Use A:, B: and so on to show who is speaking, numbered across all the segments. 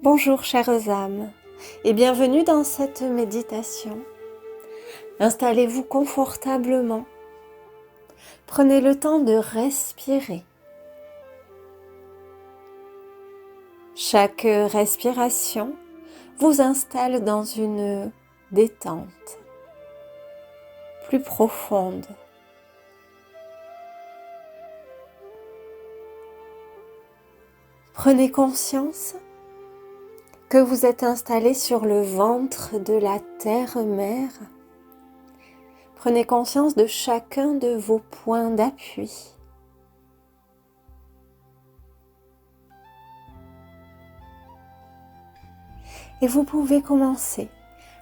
A: Bonjour chères âmes et bienvenue dans cette méditation. Installez-vous confortablement. Prenez le temps de respirer. Chaque respiration vous installe dans une détente plus profonde. Prenez conscience que vous êtes installé sur le ventre de la terre-mère. Prenez conscience de chacun de vos points d'appui. Et vous pouvez commencer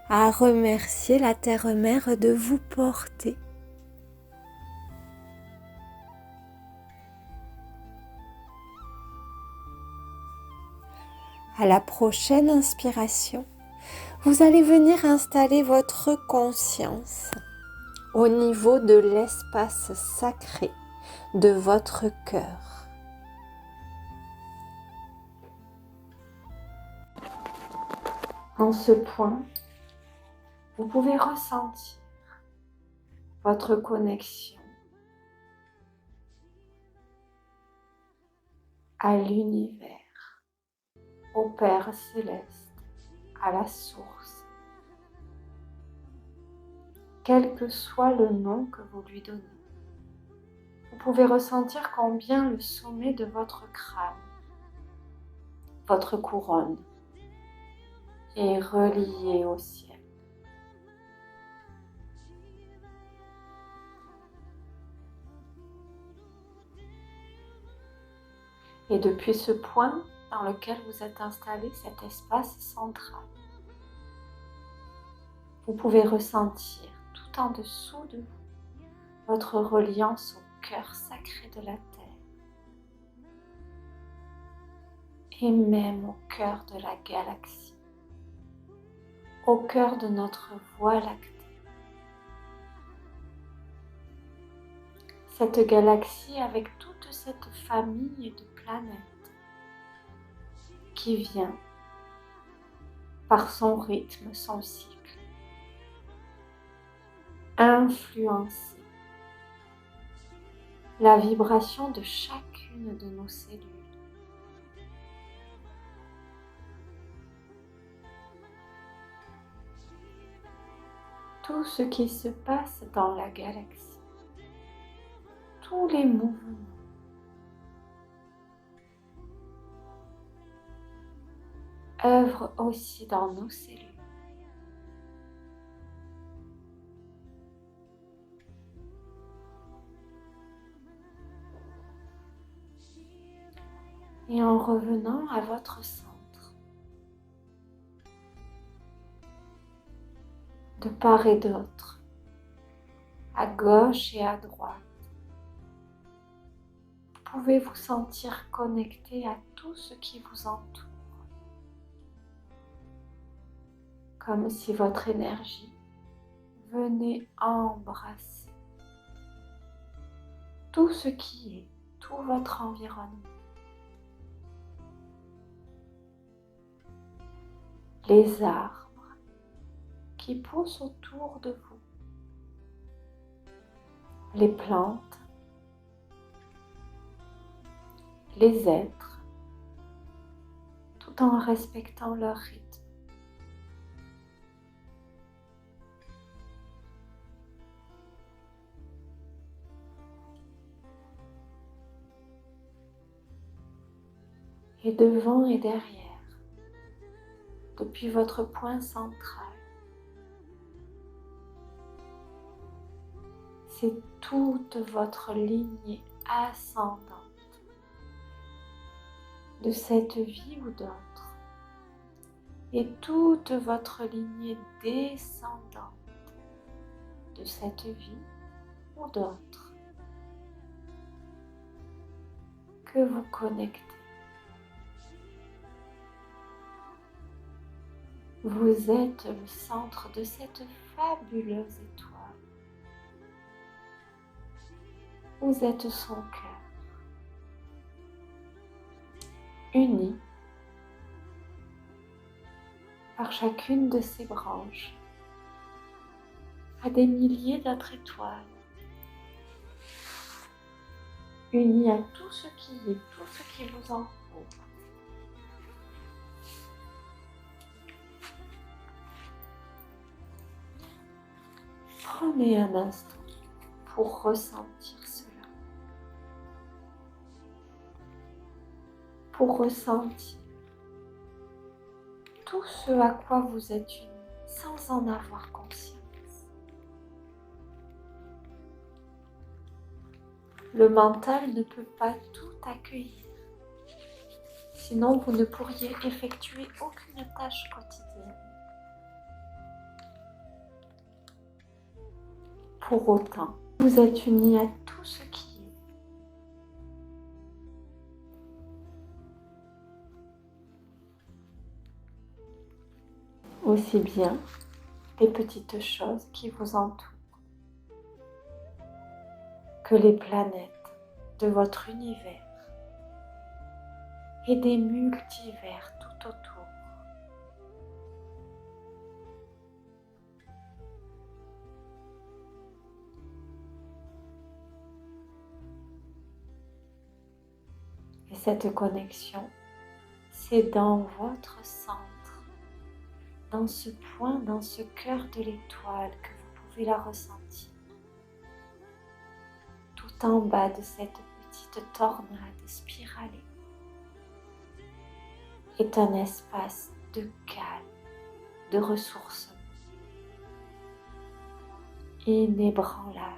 A: à remercier la terre-mère de vous porter. À la prochaine inspiration, vous allez venir installer votre conscience au niveau de l'espace sacré de votre cœur. En ce point, vous pouvez ressentir votre connexion à l'univers, au Père Céleste, à la source. Quel que soit le nom que vous lui donnez, vous pouvez ressentir combien le sommet de votre crâne, votre couronne, est relié au ciel. Et depuis ce point dans lequel vous êtes installé, cet espace central, vous pouvez ressentir tout en dessous de vous votre reliance au cœur sacré de la Terre et même au cœur de la galaxie, au cœur de notre Voie lactée. Cette galaxie avec toute cette famille de planètes qui vient par son rythme, son cycle, influencer la vibration de chacune de nos cellules. Tout ce qui se passe dans la galaxie, tous les mouvements, œuvrent aussi dans nos cellules. Et en revenant à votre centre, de part et d'autre, à gauche et à droite, vous pouvez vous sentir connecté à tout ce qui vous entoure, comme si votre énergie venait embrasser tout ce qui est, tout votre environnement. Les arbres qui poussent autour de vous, les plantes, les êtres, tout en respectant leur rythme. Et devant et derrière, depuis votre point central, c'est toute votre lignée ascendante de cette vie ou d'autre, et toute votre lignée descendante de cette vie ou d'autre que vous connectez. Vous êtes le centre de cette fabuleuse étoile. Vous êtes son cœur, uni par chacune de ces branches à des milliers d'autres étoiles, unies à tout ce qui est, tout ce qui vous entoure. Prenez un instant pour ressentir cela, pour ressentir tout ce à quoi vous êtes unis sans en avoir conscience. Le mental ne peut pas tout accueillir, sinon vous ne pourriez effectuer aucune tâche quotidienne. Pour autant, vous êtes unis à tout ce qui est. Aussi bien les petites choses qui vous entourent que les planètes de votre univers et des multivers tout autour. Et cette connexion, c'est dans votre centre, dans ce point, dans ce cœur de l'étoile que vous pouvez la ressentir. Tout en bas de cette petite tornade spiralée est un espace de calme, de ressourcement inébranlable,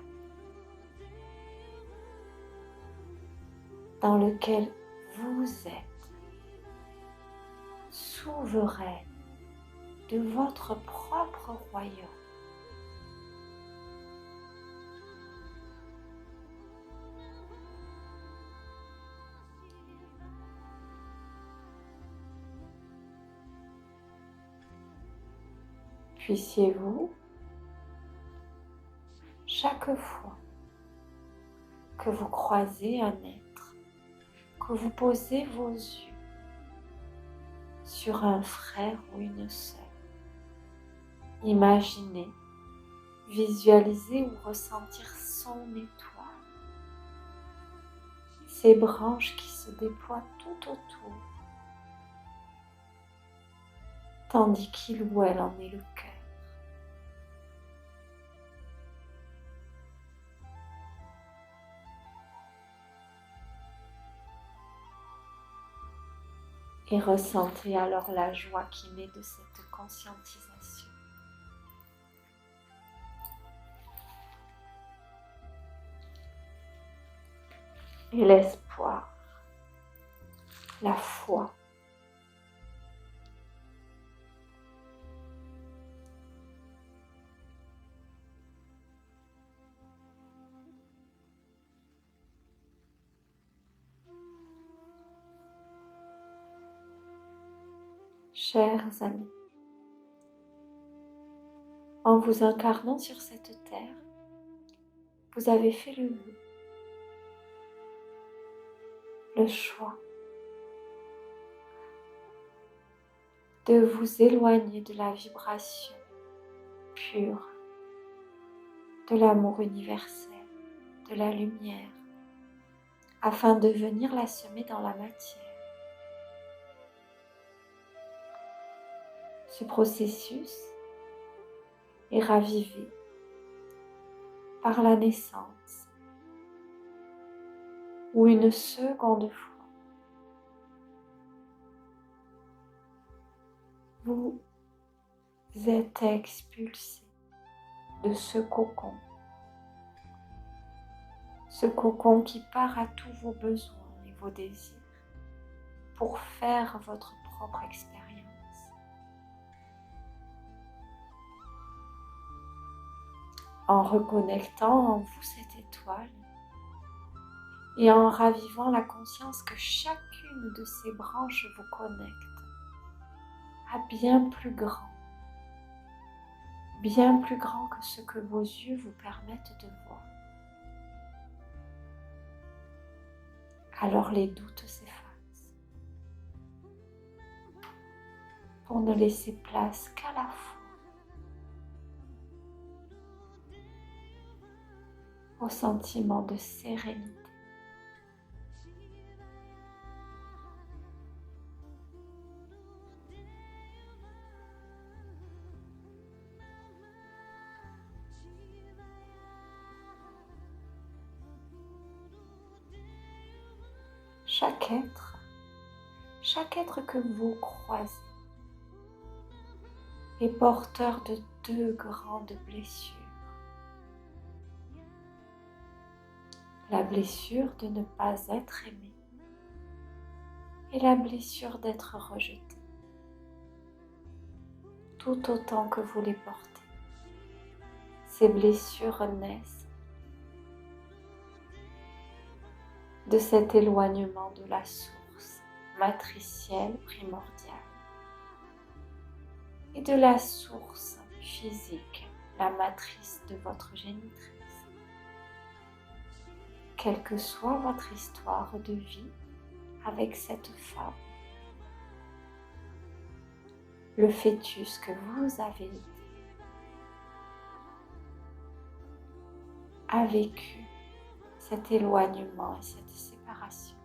A: dans lequel vous êtes souverain de votre propre royaume. Puissiez-vous, chaque fois que vous croisez un être, que vous posez vos yeux sur un frère ou une sœur, imaginez, visualiser ou ressentir son étoile, ses branches qui se déploient tout autour, tandis qu'il ou elle en est le cœur. Et ressentez alors la joie qui naît de cette conscientisation. Et l'espoir, la foi. Chers amis, en vous incarnant sur cette terre, vous avez fait le choix de vous éloigner de la vibration pure, de l'amour universel, de la lumière, afin de venir la semer dans la matière. Ce processus est ravivé par la naissance ou une seconde fois. Vous êtes expulsé de ce cocon qui part à tous vos besoins et vos désirs pour faire votre propre expérience. En reconnectant en vous cette étoile et en ravivant la conscience que chacune de ces branches vous connecte à bien plus grand que ce que vos yeux vous permettent de voir. Alors les doutes s'effacent. pour ne laisser place qu'à la fois au sentiment de sérénité. Chaque être que vous croisez est porteur de deux grandes blessures. La blessure de ne pas être aimé et la blessure d'être rejeté, tout autant que vous les portez. Ces blessures naissent de cet éloignement de la source matricielle primordiale et de la source physique, la matrice de votre génitrice. Quelle que soit votre histoire de vie avec cette femme, le fœtus que vous avez été a vécu cet éloignement et cette séparation.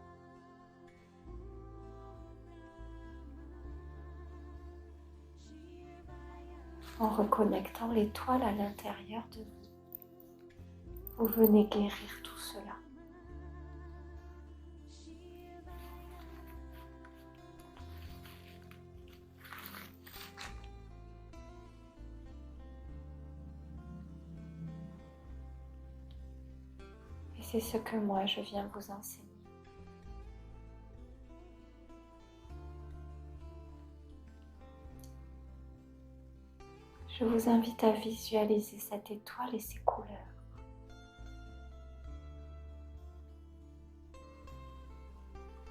A: En reconnectant l'étoile à l'intérieur de vous, vous venez guérir tout cela. Et c'est ce que moi je viens vous enseigner. Je vous invite à visualiser cette étoile et ses couleurs.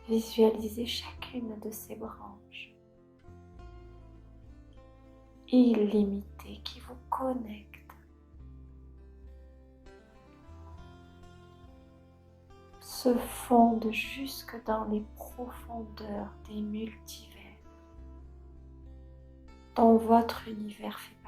A: Visualisez chacune de ces branches illimitées qui vous connectent, se fondent jusque dans les profondeurs des multivers dont votre univers fait partie.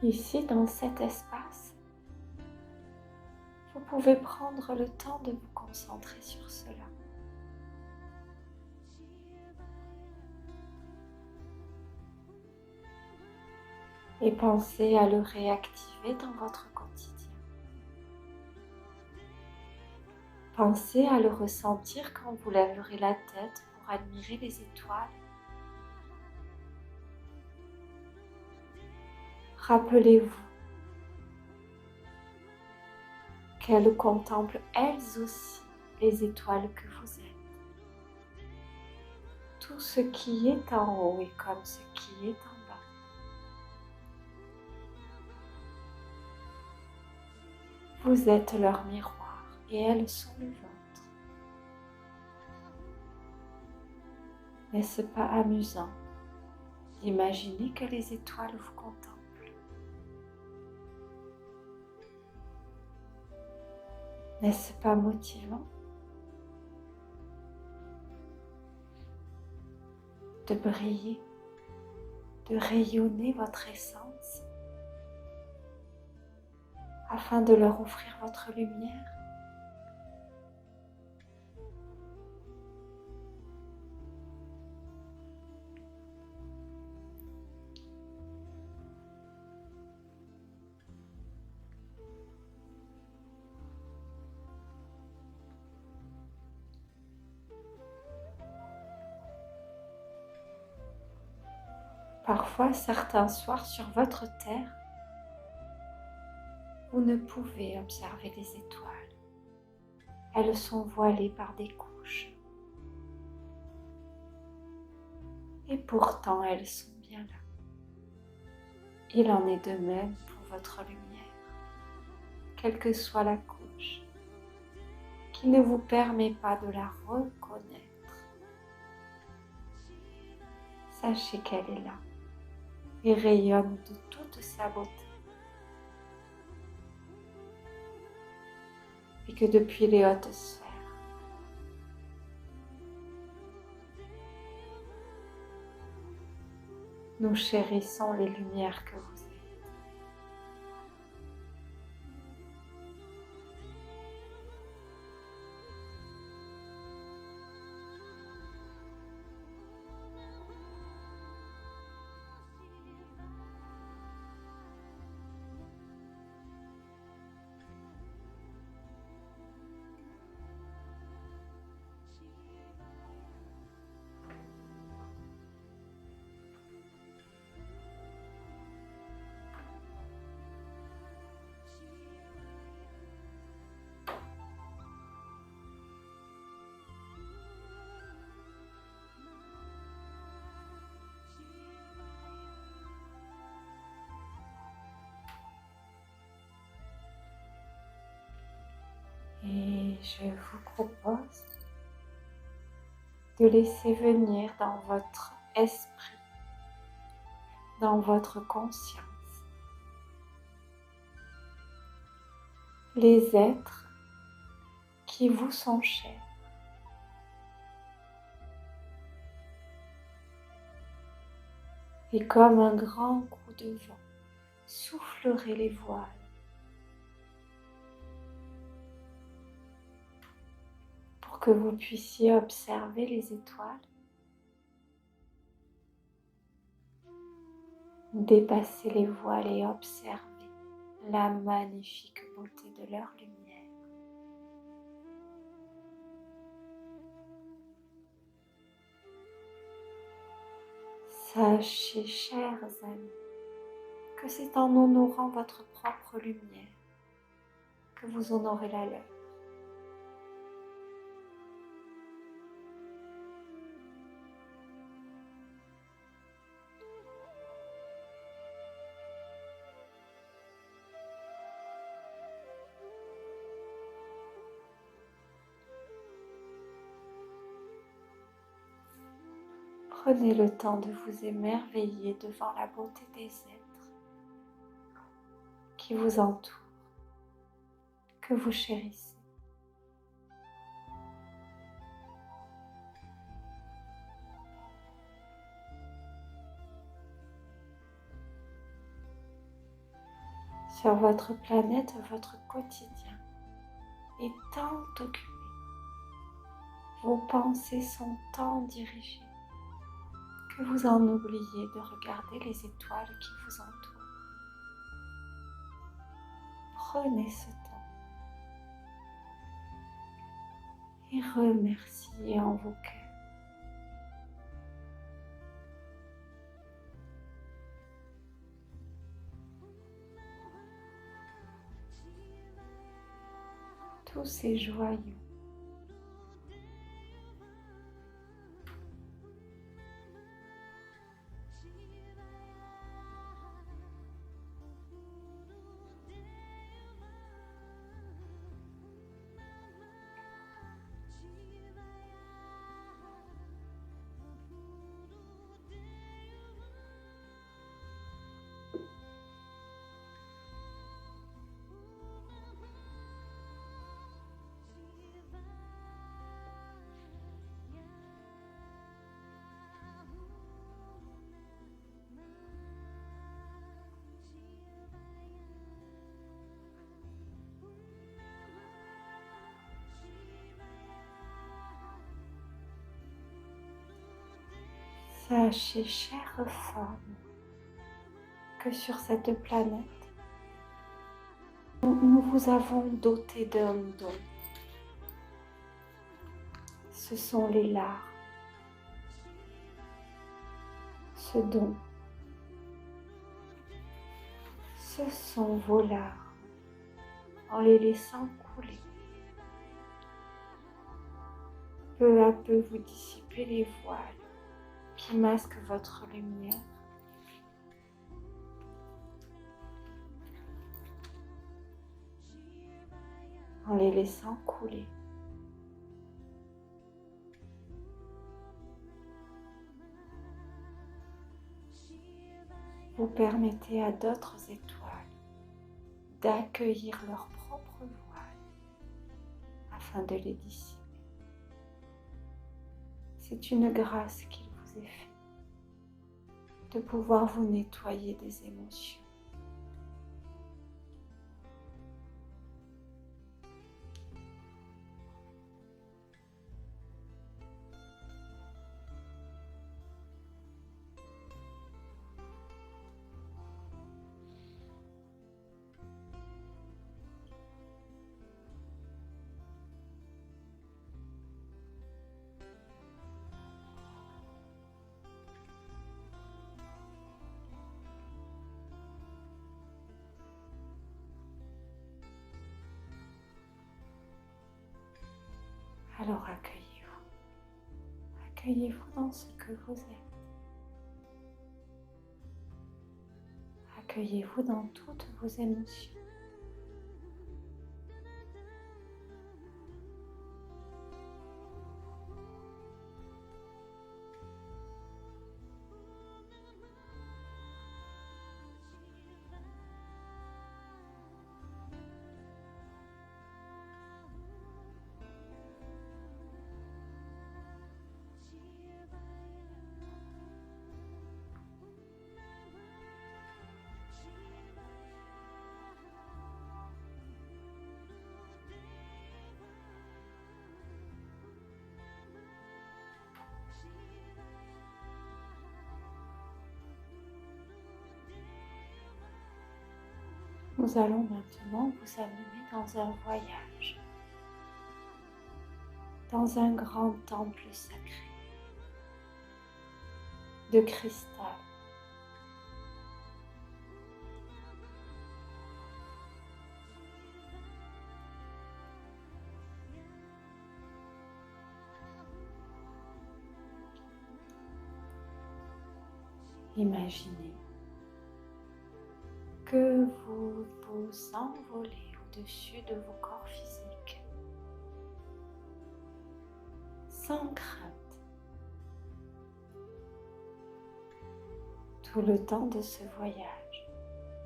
A: Ici, dans cet espace, vous pouvez prendre le temps de vous concentrer sur cela. Et pensez à le réactiver dans votre quotidien. Pensez à le ressentir quand vous lèverez la tête pour admirer les étoiles. Rappelez-vous qu'elles contemplent elles aussi les étoiles que vous êtes. Tout ce qui est en haut est comme ce qui est en bas. Vous êtes leur miroir et elles sont le vôtre. N'est-ce pas amusant d'imaginer que les étoiles vous contemplent? N'est-ce pas motivant de briller, de rayonner votre essence afin de leur offrir votre lumière? Parfois, certains soirs sur votre terre, vous ne pouvez observer les étoiles. Elles sont voilées par des couches. Et pourtant, elles sont bien là. Il en est de même pour votre lumière. quelle que soit la couche, qui ne vous permet pas de la reconnaître. Sachez qu'elle est là et rayonne de toute sa beauté. Et que depuis les hautes sphères, nous chérissons les lumières que vous êtes. Et je vous propose de laisser venir dans votre esprit, dans votre conscience, les êtres qui vous sont chers. Et comme un grand coup de vent, soufflerez les voiles. Pour que vous puissiez observer les étoiles, dépasser les voiles et observer la magnifique beauté de leur lumière. Sachez, chers amis, que c'est en honorant votre propre lumière que vous honorez la leur. Prenez le temps de vous émerveiller devant la beauté des êtres qui vous entourent, que vous chérissez. Sur votre planète, votre quotidien est tant occupé. Vos pensées sont tant dirigées que vous en oubliez de regarder les étoiles qui vous entourent. Prenez ce temps et remerciez en vos cœurs. Tous ces joyaux. Sachez, chère femme, que sur cette planète, nous vous avons doté d'un don. Ce sont les larmes. Ce don, ce sont vos larmes. En les laissant couler, peu à peu vous dissipez les voiles qui masquent votre lumière. en les laissant couler. Vous permettez à d'autres étoiles d'accueillir leur propre voile afin de les dissiper. C'est une grâce qu'il vous est fait de pouvoir vous nettoyer des émotions. Alors accueillez-vous. Accueillez-vous dans ce que vous êtes. Accueillez-vous dans toutes vos émotions. Nous allons maintenant vous amener dans un voyage, dans un grand temple sacré de cristal. Imaginez que vous vous envolez au-dessus de vos corps physiques, sans crainte, tout le temps de ce voyage.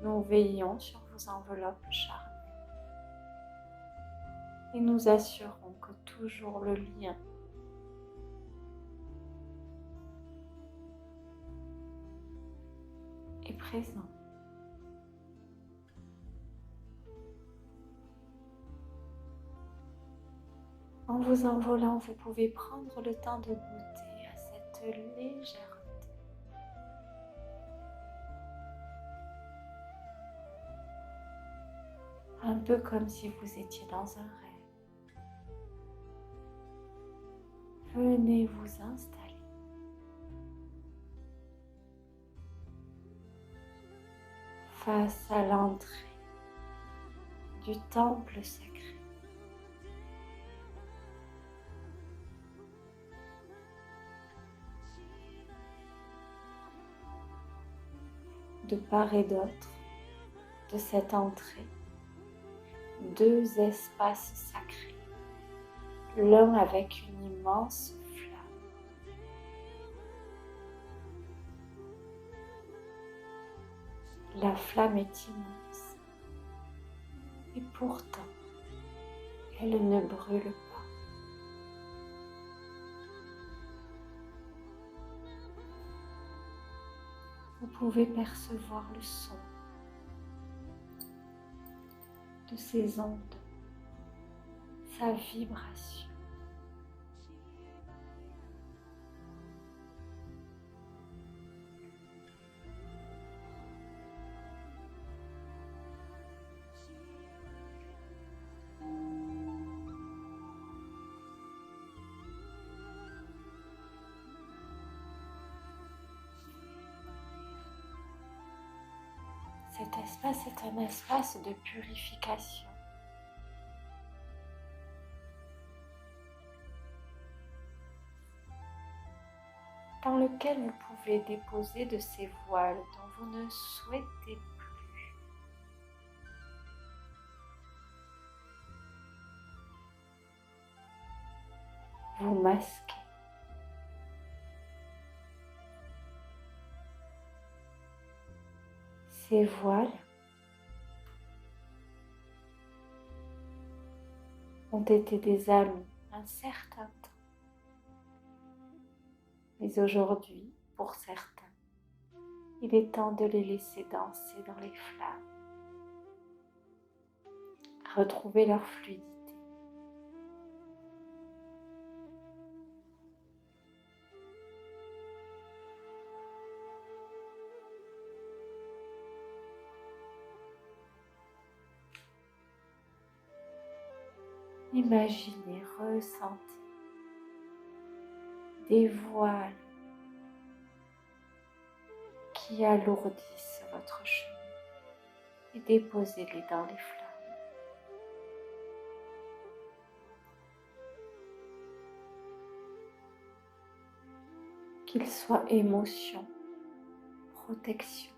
A: Nous veillons sur vos enveloppes charnelles et nous assurons que toujours le lien est présent. En vous envolant, vous pouvez prendre le temps de goûter à cette légèreté. Un peu comme si vous étiez dans un rêve. Venez vous installer. Face à l'entrée du temple sacré. De part et d'autre de cette entrée, deux espaces sacrés, l'un avec une immense flamme, la flamme est immense et pourtant elle ne brûle pas. Vous pouvez percevoir le son de ces ondes, sa vibration. Cet espace est un espace de purification. Dans lequel vous pouvez déposer de ces voiles dont vous ne souhaitez plus. vous masquez. Ces voiles ont été des amis un certain temps. Mais aujourd'hui, pour certains, il est temps de les laisser danser dans les flammes, retrouver leur fluidité. Imaginez, ressentez des voiles qui alourdissent votre chemin et déposez-les dans les flammes. Qu'ils soient émotion, protection.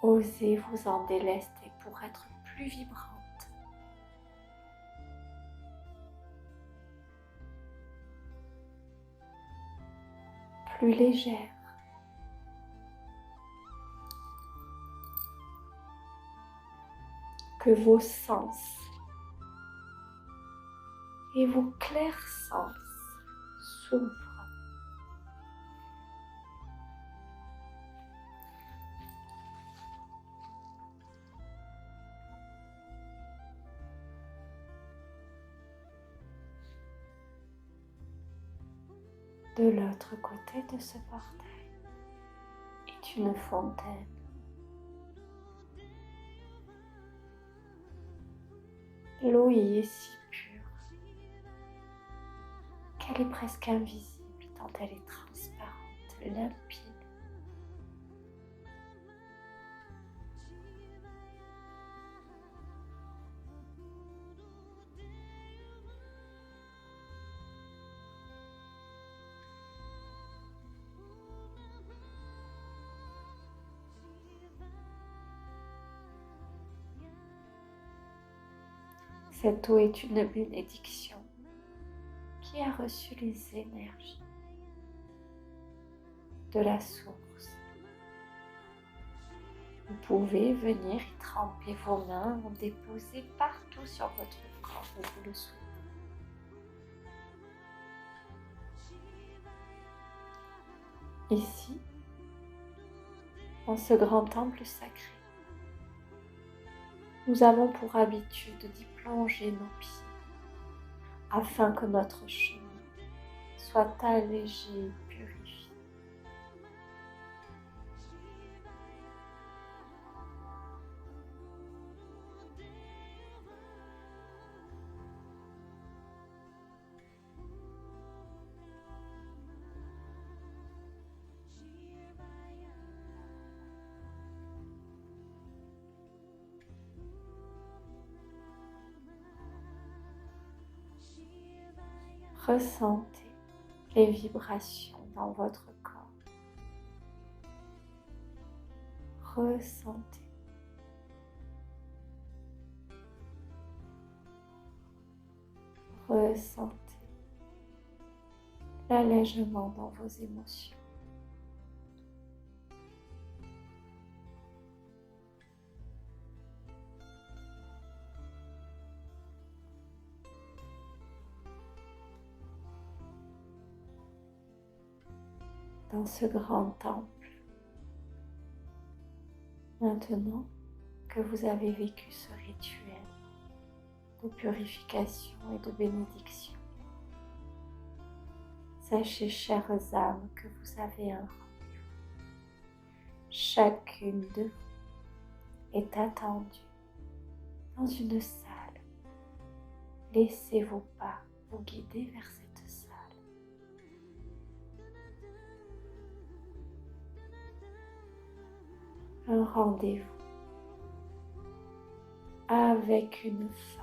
A: Osez vous en délester pour être plus vibrante. Plus légère. Que vos sens et vos clairs sens s'ouvrent. De l'autre côté de ce portail est une fontaine. L'eau y est si pure qu'elle est presque invisible tant elle est transparente, limpide. Cette eau est une bénédiction qui a reçu les énergies de la source. Vous pouvez venir y tremper vos mains, en déposer partout sur votre corps où vous le souhaitez. Ici, dans ce grand temple sacré, nous avons pour habitude d'y plonger nos pieds afin que notre chemin soit allégé et purifié. Ressentez les vibrations dans votre corps. Ressentez. Ressentez l'allègement dans vos émotions. Dans ce grand temple, maintenant que vous avez vécu ce rituel de purification et de bénédiction, sachez, chères âmes, que vous avez un rendez-vous. Chacune de vous est attendue dans une salle. Laissez vos pas vous guider vers cette salle. Un rendez-vous avec une femme.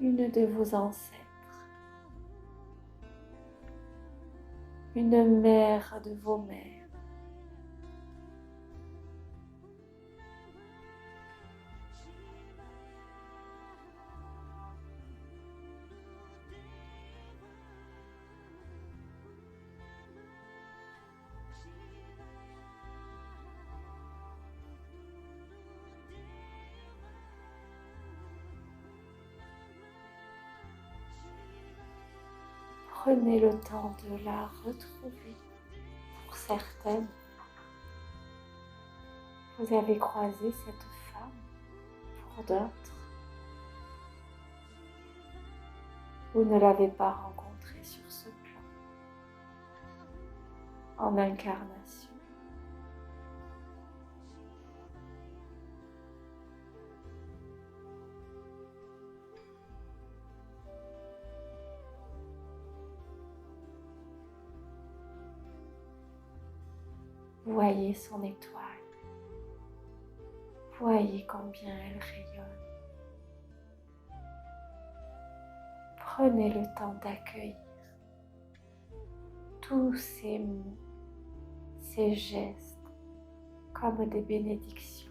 A: Une de vos ancêtres. une mère de vos mères. Prenez le temps de la retrouver. Pour certaines, vous avez croisé cette femme. Pour d'autres, vous ne l'avez pas rencontrée sur ce plan, en incarnation. Voyez son étoile. Voyez combien elle rayonne. Prenez le temps d'accueillir tous ces mots, ces gestes comme des bénédictions.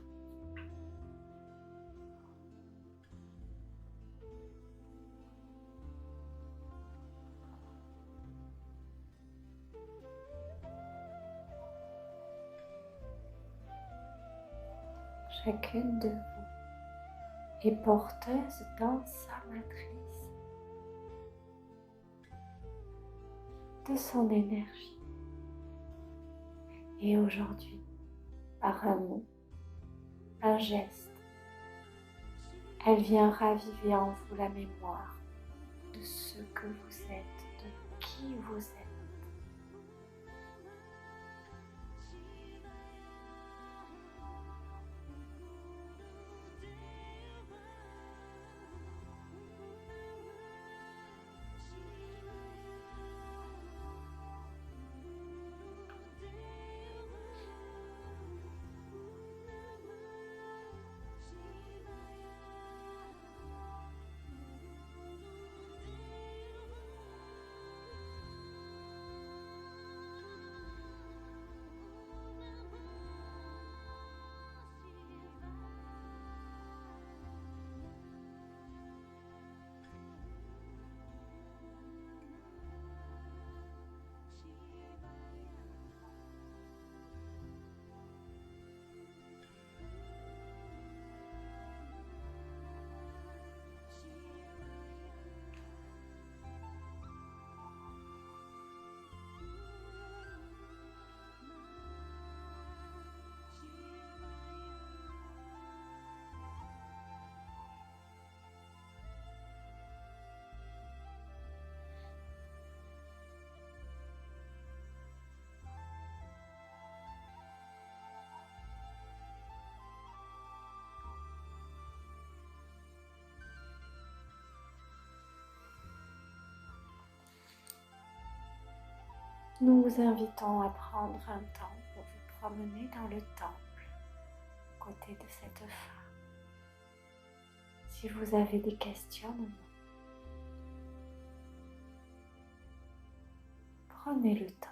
A: Chacune de vous est porteuse dans sa matrice de son énergie. Et aujourd'hui, par un mot, un geste, elle vient raviver en vous la mémoire de ce que vous êtes, de qui vous êtes. Nous vous invitons à prendre un temps pour vous promener dans le temple, à côté de cette femme. Si vous avez des questionnements, prenez le temps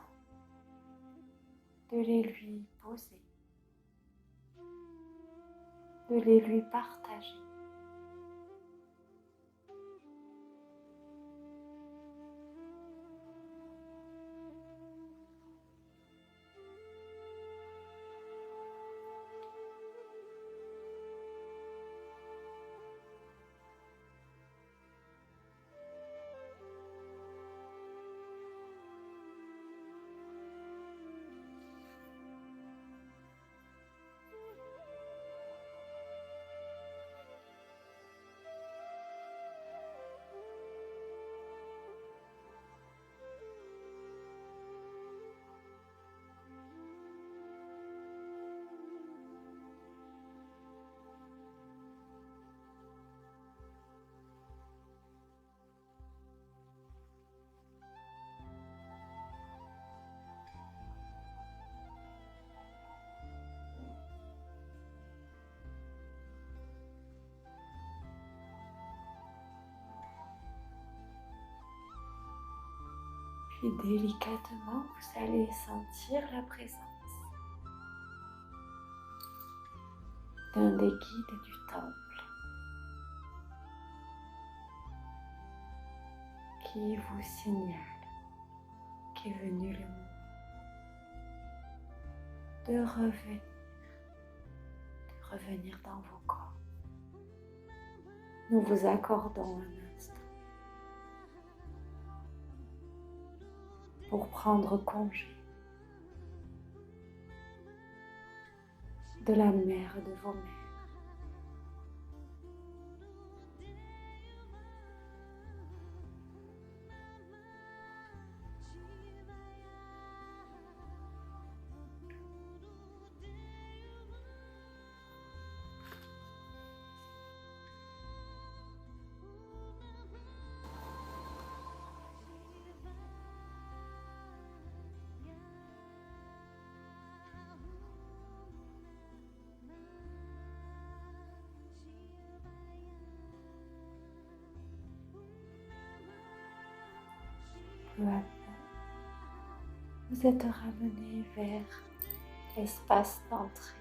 A: de les lui poser, de les lui partager. Puis délicatement, vous allez sentir la présence d'un des guides du temple qui vous signale qu'est venu le moment de revenir dans vos corps. Nous vous accordons un instant pour prendre congé de la mère de vos mères. Peu à peu, vous êtes ramené vers l'espace d'entrée,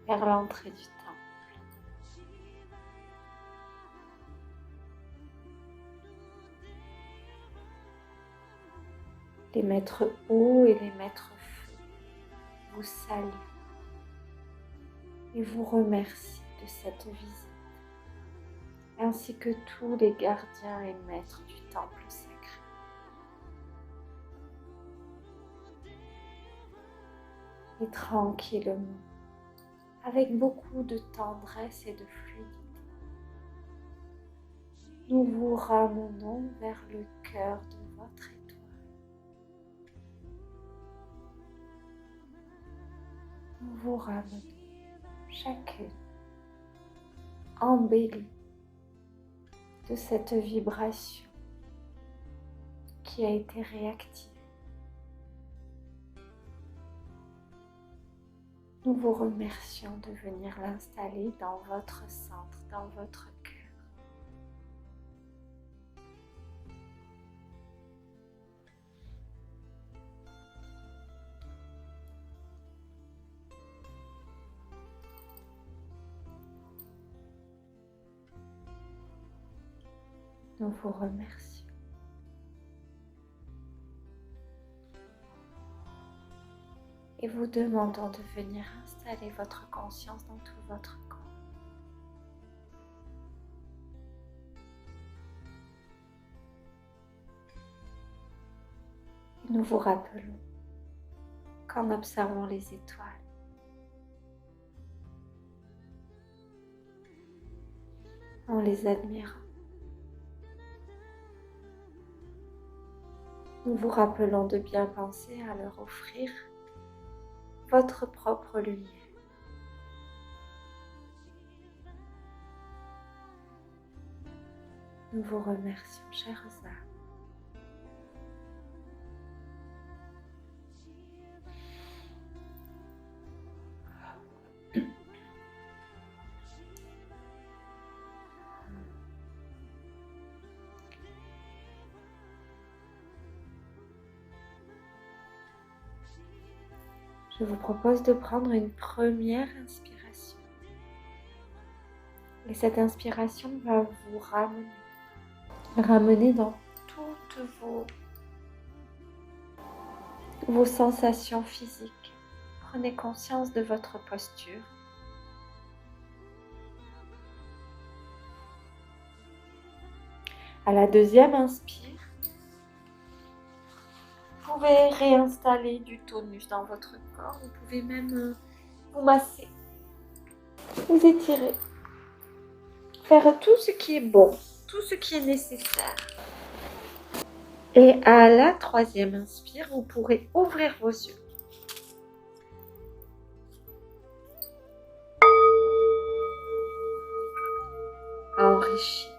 A: vers l'entrée du temple. Les maîtres eau et les maîtres feu vous saluent et vous remercient de cette visite, ainsi que tous les gardiens et maîtres du temple sacré. Et tranquillement, avec beaucoup de tendresse et de fluidité, nous vous ramenons vers le cœur de votre étoile. Nous vous ramenons chacune embellie de cette vibration qui a été réactivée. Nous vous remercions de venir l'installer dans votre centre, dans votre cœur. Nous vous remercions. Et vous demandons de venir installer votre conscience dans tout votre corps. Et nous vous rappelons qu'en observant les étoiles, en les admirant, nous vous rappelons de bien penser à leur offrir votre propre lumière. Nous vous remercions, chères âmes. Je vous propose de prendre une première inspiration. Et cette inspiration va vous ramener dans toutes vos sensations physiques. Prenez conscience de votre posture. À la deuxième inspire, vous pouvez réinstaller du tonus dans votre corps. Vous pouvez même vous masser, vous étirer, faire tout ce qui est bon, tout ce qui est nécessaire. Et à la troisième inspire, vous pourrez ouvrir vos yeux. Enrichi